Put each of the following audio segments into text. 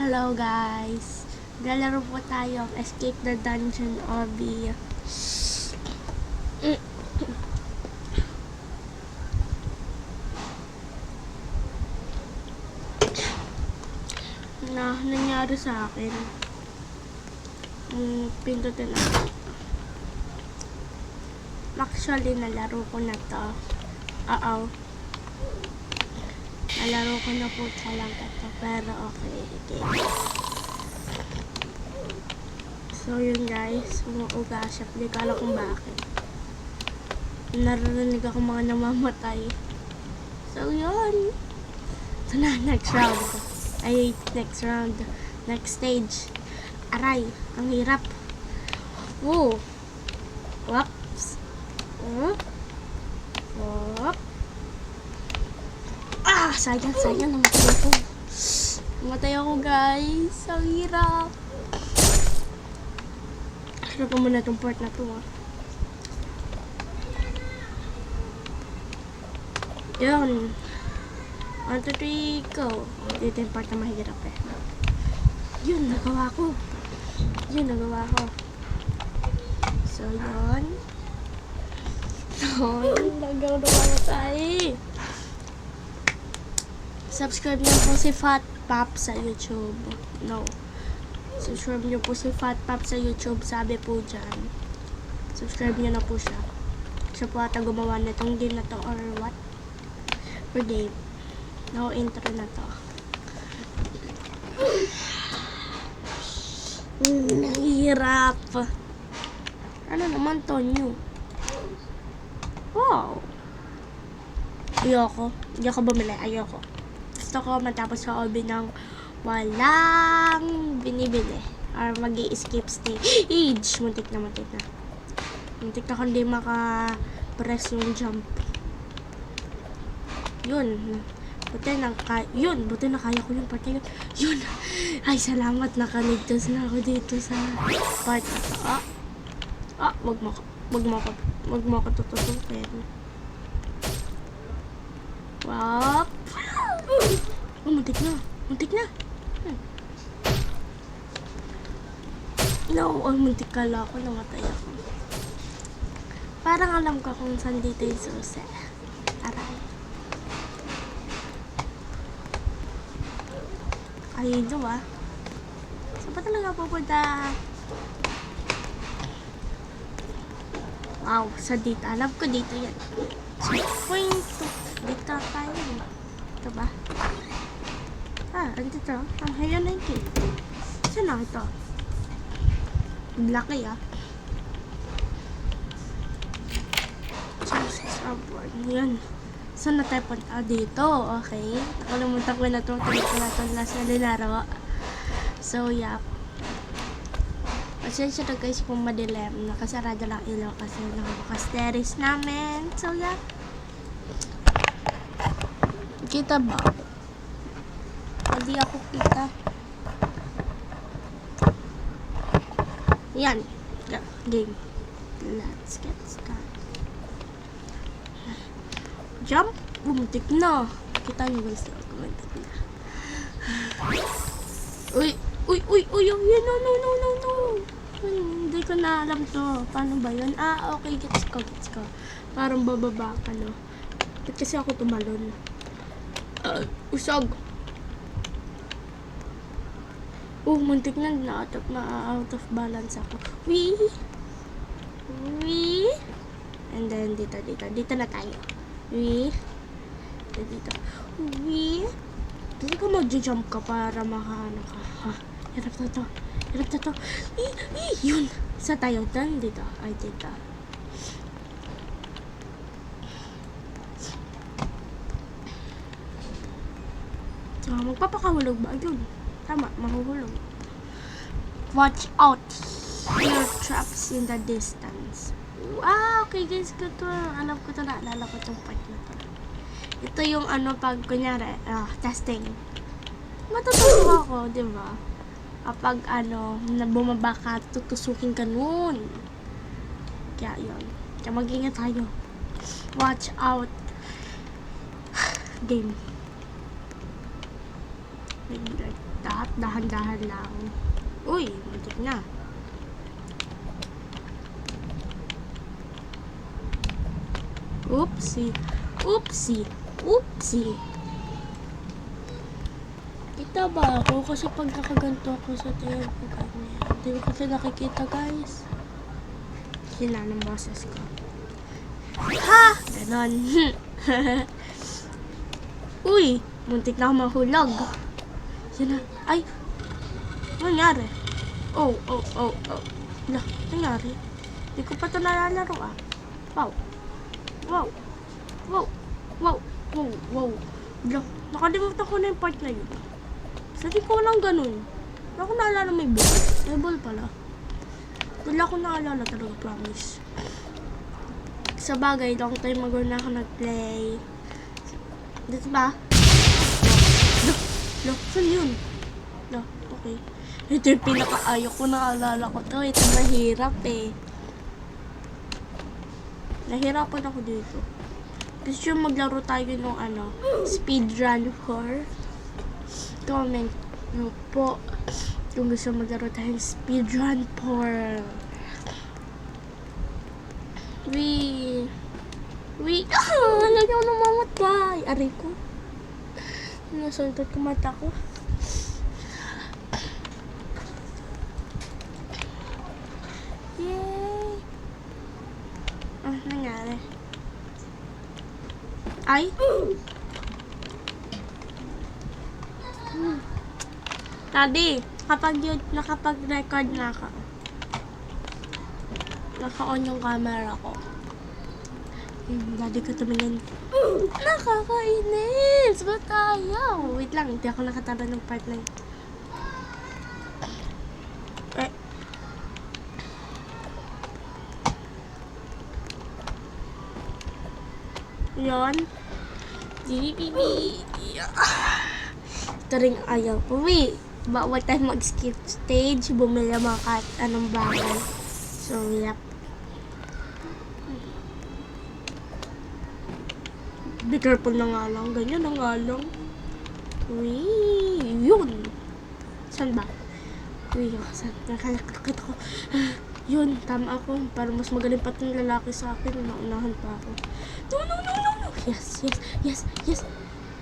Hello guys! Galaro po tayo Escape the Dungeon Obby. Nangyari sa akin. Pindutin na. Actually, nalaro ko na to. Nalaro ko na po talaga to. Pero okay. So yun guys, umuuga siya. Hindi ko alam kung bakit. Narinig ako mga namamatay. So yun. Ito na, next round. Next stage. Aray, ang hirap. Whoa. Whoops. Sayang, namatay ako guys. Ang hirap. Sarap ko muna itong part na to Yun. 1, 2, 3, go. Dito yung part na mahirap Yun, nagawa ko. So, yun. Nagawa tayo. Subscribe niyo po si Fat Pop sa YouTube. Subscribe niyo po si Fat Pop sa YouTube. Sabi po dyan. Subscribe niyo na po siya. Siya po ata gumawa na itong game na to or what? Or game. Intro na to. Nahirap. Ano naman to new? Wow. Ayoko bumili. Gusto ko matapos sa obby ng walang binibili or mag-i-escape stage. Muntik na kundi maka-press yung jump. Buti na kaya ko yung part na yun. Ay, salamat, nakaligtas na ako dito sa part na to. Wag mo ako tututukin. Wow. Muntik na. Muntik kala ako, namatay ako. Parang alam ko kung saan dito yung susi. Aray. Ayun Saan pa talaga pupunta? Wow, sa dito. Alam ko dito yan. Point to. Dito tayo. Ito ba? Andito. Ayan na yung key. Saan na ito? Laki Yan. Saan na tayo punta? Dito. Okay. Nakalimutan ko na itong last na linaro. So, yeah. Pasensya na guys kung madilim. Nakasarado lang ilaw kasi nakabukas terrace namin. So, yeah. Kita ba? Hindi ako kita. Yan. Game. Let's get started. Jump. Bumuntik na. Kita nyo guys. Bumuntik na. Uy. No. Hindi ko na alam to. Paano ba yun? Okay. Gets ko. Parang bababa ka, no? Ba't kasi ako tumalon? Usog. Muntik na out of balance ako. Wee. And then dito na tayo. Wee. Dito. Wee. Dito ka mag-jump ka para makaano ka. Hirap na to. Yun. Sa tayo dan dito. Ay, dito. So, magpapakahulog ba? Yun. Tama, mahuhulog. Watch out. Your traps in the distance. Okay guys, alam ko to, naalala ko itong part na to. Ito yung pag kunyari, testing. Matutuwa ako, di ba? Kapag bumaba ka, tutusukin ka nun. Kaya yun. Kaya mag-ingat tayo. Watch out. Game. Maybe like Dahan-dahan lang. Uy, muntik na. Oopsie. Oopsie. Oopsie. Kita ba ako? Kasi pag nakaganto ako sa tayo ko ganyan. Hindi ko kasi nakikita, guys. Sila ng boses ko. Ha! Ganon. Uy! Muntik na ako mahulog. Sila. Ay! Ano nangyari? Oh. Lah, nangyari? Hindi ko pa ito nalalaro ah. Wow. Lah, nakalimutan ko na yung part na yun. Sabi ko lang ganun. Wala ko naalala may ball. May ball pala. Wala ko naalala talaga, promise. Sa bagay, long time ago na ako nag-play. Dito ba? Lo, saan yun? Lo, okay. Ito yung pinaka-ayaw ko, naalala ko to. Ito mahirap eh. Nahirapan ako dito. Gusto yung maglaro tayo ng speedrun 4. Comment nyo po kung gusto maglaro tayo ng speedrun 4. Lagi ako namamatay. Aray ko. Nasuntot ko mata ko. Yay! Nangyari? Ay? Daddy, nakapag-record na ako. Naka-on yung camera ko. Daddy ko tumingin. Nakakainis! Ba't ayaw? Wait lang, hindi ako nakatara ng part na yun. Yun. Ito rin ayaw. Uwi. Bawal tayo mag-skip stage. Bumili mga kahit anong bagay. So, yep. Be careful na nga lang. Ganyan na nga lang. Uy. Yun. Saan ba? Uy, saan? Nakalakakit ako. Yun, tama ako. Para mas magaling pa itong lalaki sa akin. Naunahan pa ako. No.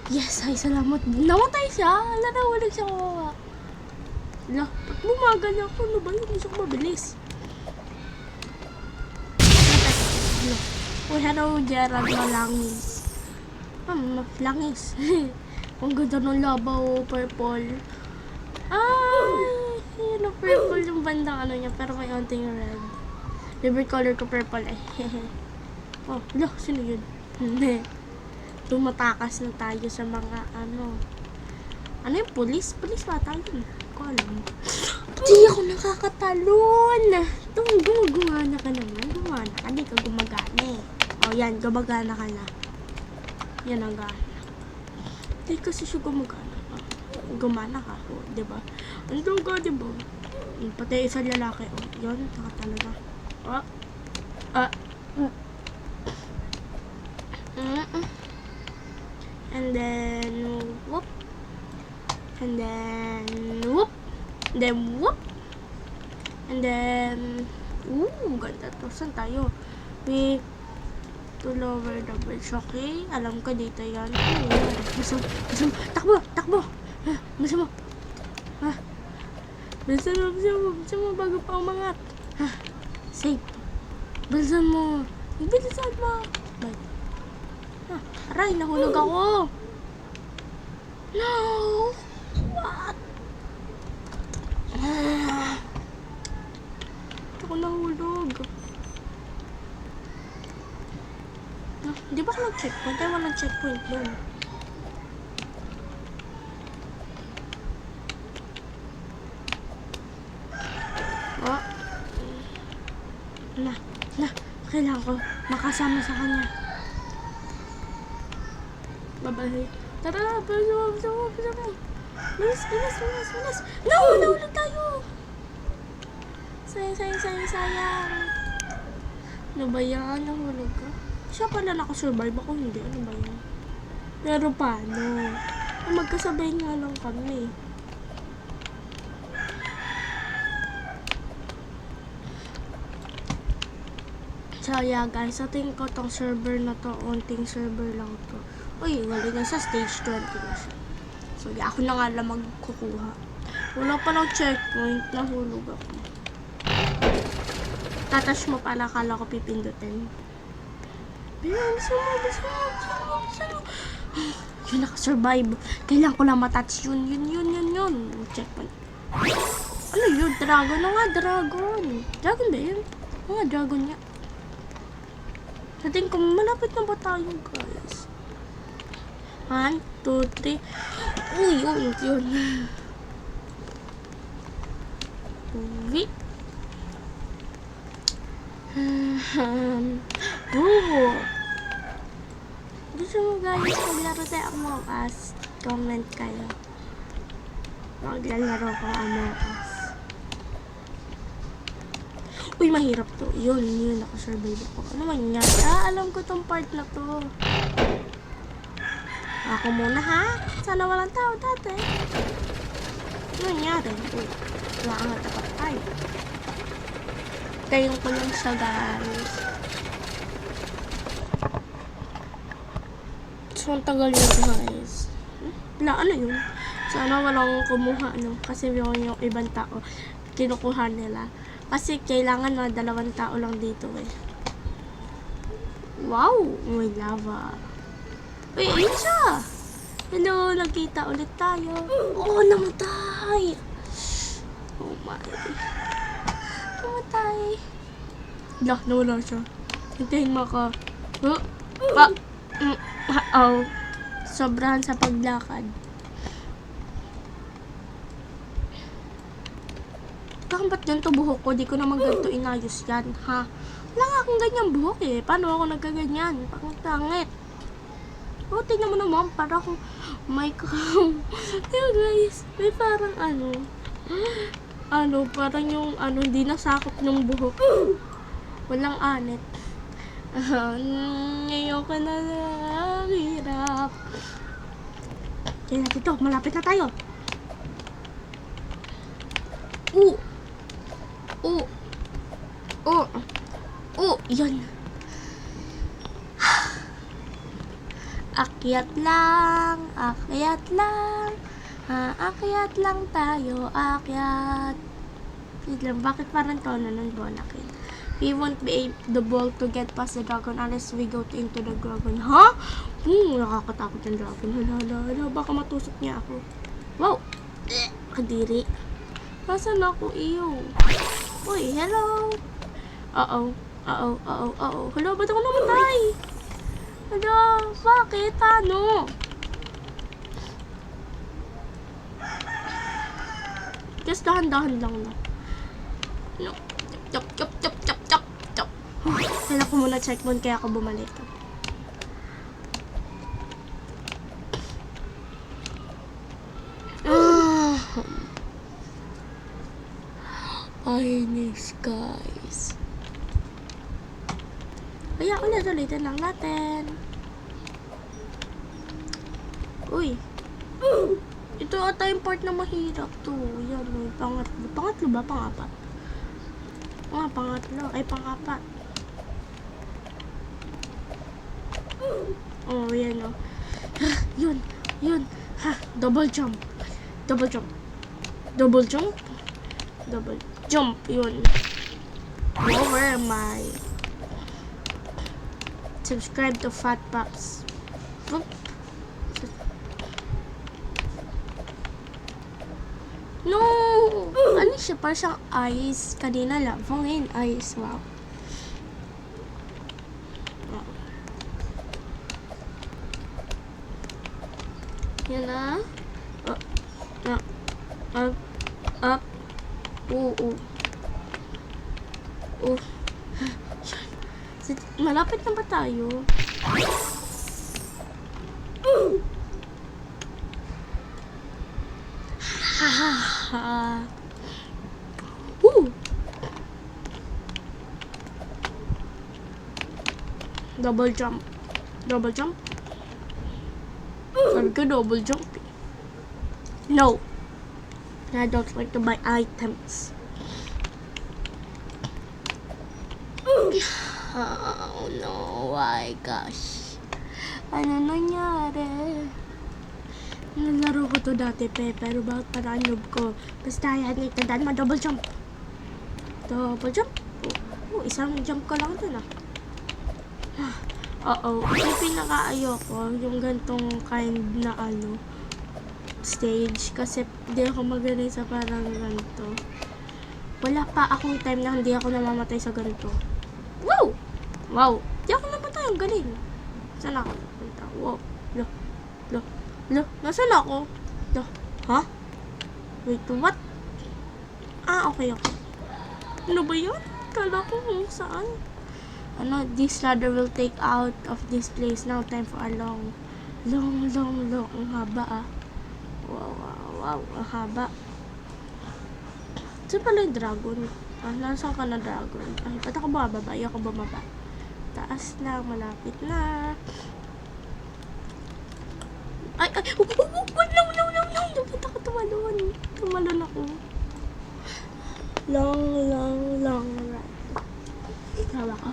Yes, ay salamat. Namatay siya. Walang siya kawawa. Ba't bumagal ako? Ano ba yun? Hindi siya mabilis. Uy, hello, Gerald Malangis. Langis. Ang ganda ng labaw, purple. Yun, purple yung bandang niya, pero may onting red. Favorite color ko purple eh. Oh, sino yun? Tumatakas na tayo sa mga ano yung pulis? Pulis ba tayo? Ko alam. Di ako nakakatalon. Gumagana ka naman. Gumana ka. Di ka gumagana eh. O yan, gumagana ka na. Yan ang gana. Di kasi siya gumagana. Gumana ka. O, diba? Andun ka, diba? Pati isang lalaki. O, yun. Nakatalo na. And then whoop. And then whoop. Then whoop. And then ganda to. Saan tayo? We to lower the bridge. Okay? Alam ko dito yan. Gusto mo. Takbo. Gusto mo. Bilisan mo bago pa umangat. Safe. Bilisan mo. Bilisan mo. Bye. Aray, nahulog ako. No! What? Ako nahulog. Di ba walang checkpoint? Ay, walang checkpoint doon. Kailangan ko makasama sa kanya. Babay. Tara, bilis. No, nahulog tayo. Sayang. Ano ba yan? Nahulog ka? Siya pala nakasurvive ako, hindi. Ano ba yan? Pero paano? Magkasabay nga lang kami. So yeah guys, sa tingin ko tong server na to, onting server lang to. Uy, wala na sa stage 20 na siya. So yeah, ako na nga lang magkukuha. Wala pa ng checkpoint, nahulog ako. Tatash mo pala, akala ko pipindutin. Bisa mo. Yun, nakasurvive. Kailangan ko lang matouch yun. Checkpoint. Ano yun? Dragon na nga, dragon. Dragon ba yun? Mga dragon niya. Sa tingin ko, malapit na ba tayo, guys? 1, 2, 3. Uy, yun. Uwi. Gusto mo guys, maglaro tayo Among Us. Comment kayo. Maglalaro ko Among Us. Uy, mahirap to. Yun, nakasurvive ako. Ano mangyari? Alam ko tong part na to. Ako muna ha? Sana walang tao dati. Ano nangyari? Uy, wala ang natapat tayo. Tayo ko lang siya guys. So, ang tagal yun guys. Ano yun? Sana walang kumuha kasi yung ibang tao kinukuha nila. Kasi kailangan na 2 tao lang dito eh. Wow! May lava. Uy, ayun siya! Hello, nagkita ulit tayo. Oh, namatay! Oh my. Namatay. Nawala siya. Hintayin mo ako. Sobrahan sa paglakad. Ba't ganito buhok ko? Di ko naman ganito inayos yan, ha? Wala nga akong ganyang buhok eh. Paano ako nagkaganyan? Pangit. O, tingnan mo naman. Para akong Ayun guys, may parang parang yung hindi nasakop ng buhok. Walang anit. Ngayon ka na lang, hirap. Kaya natin to, malapit na tayo. Yun. Akyat lang tayo, akyat. Wait lang, bakit parang tono nun, Bonakin? We won't be able to get past the dragon unless we go into the dragon. Ha? Nakakatakot yung dragon. Hala, baka matusok niya ako. Wow! Kadiri. Nasaan ako, iyo? Uy, hello! Uh-oh. Hala, ba't ako namatay? Hala, bakit? Ano? Just dahan-dahan lang na. No. Chop. Kailangan ko muna checkpoint kaya ako bumalik. Inis, guys. Kaya ulit-ulitin lang natin. Uy. Ito ata yung part na mahirap to. Yan, pangatlo. Pangatlo ba? Pangapat? Pangatlo. Ay, pangapat. Oh, yan o. Yun. Ha, double jump. Yun. Where am I? Subscribe to Fat Pops. No! Ano siya? Parang siyang ice. Kanina lava. Ngayon ice. Wow. Yan na. Up. Malapit na ba tayo? Double jump. Sabi ko double jump. No. I don't like to buy items. Oh no, my gosh. Ano nangyari? Nalaro ko to dati, pero bakit parang noob ko? Basta yan, itandaan mo, double jump. Double jump? Oh, isang jump ko lang dun Oo, yung pinaka-ayoko, yung gantong kind na stage. Kasi hindi ako magaling sa parang ganito. Wala pa akong time na hindi ako namamatay sa ganito. Wow! Wow! Hindi ako namatay, ang galing. Saan ako? Wow. Lo. Nasaan ako? Lo. Ha? Wait, what? Okay. Ano ba yun? Kala ko kung saan. This ladder will take out of this place. Now time for a long. Ang haba Wow. Ang haba. Saan pala yung dragon? Nasaan ka na dragon? Ay, ba't ako bababa? Ayoko bumaba. Taas na, malapit na. Ay! No! Ba't ako tumalon? Tumalon ako. Long ride. Tawa ka.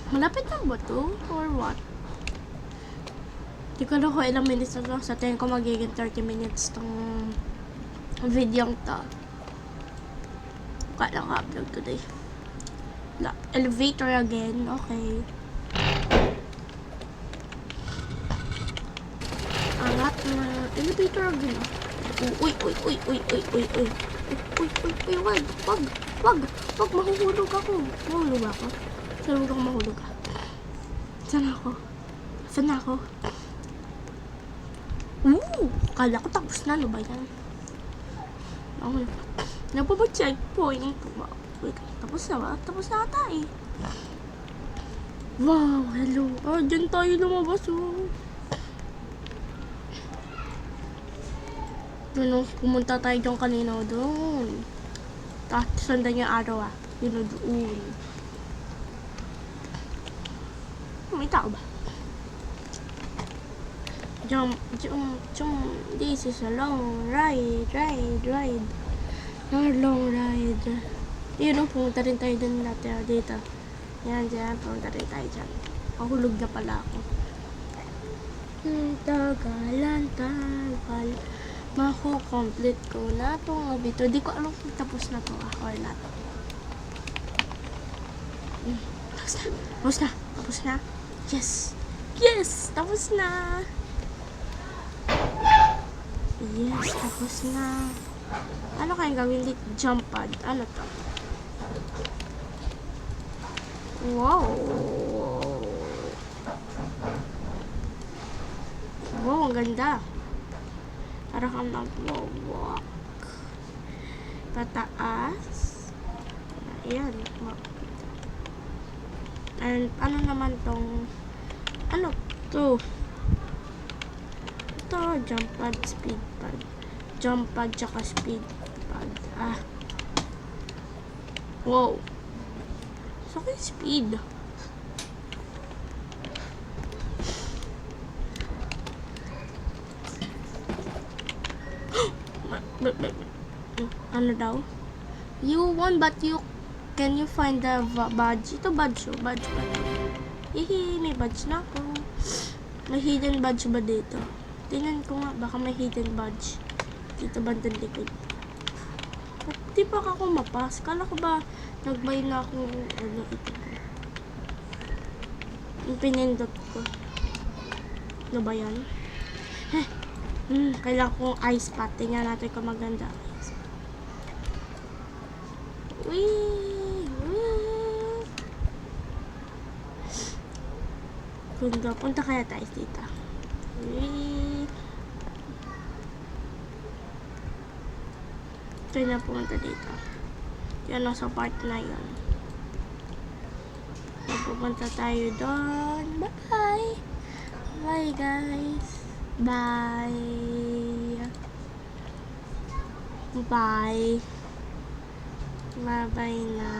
Malapit na ba to? Or what? Di ko alam kung ilang minutes na to. Sa tingin ko magiging 30 minutes tong video to. Kaya naka-upload today. Elevator again. Okay. Angat na. Elevator again. Uy. Wag. Mahuhulog ako. Mahulog ako. Saan ako mahulog ka? Saan ako? Kala ko tapos na. Ano ba yan? Napapa-checkpoint. Wait, tapos na ba? Tapos na ata eh. Wow, hello. Dyan tayo lumabas pumunta tayo dyan kanina doon. Tapos sundan yung araw Yun doon. May tao ba? Jump. This is a long ride. Long ride. Yun pumunta rin tayo dun dati dito. Yan, pumunta rin tayo dyan. Mahulog na pala ako. Tagal. Maku-complete ko na itong video. Di ko alam kung tapos na to or not. Tapos na. Yes! Tapos na! Yes, tapos na. Ano kayang gawin dito? Jump pad. Ano to? Wow, ang ganda. Para kang nag-walk. Pataas. Ayan. And ano naman tong to? Ito, jump pad, speed pad. Jump pad, tsaka speed pad. Wow. So, okay, speed. Ano daw? You won, but can you find the badge? Ito badge. May badge na ako. May hidden badge ba dito? Tingnan ko nga, baka may hidden badge dito bandang likod. At di pa ako mapas. Kala ko ba nagbay na akong ito ba? Yung pinindot ko. Ano ba yan? Kailangan kong ice pot. Tingnan natin kung maganda. Punta kaya tayo dito. Tayo na pumunta dito. Yan nasa part na yun. Pupunta tayo doon. Bye! Bye guys! Bye! Bye! Bye-bye na.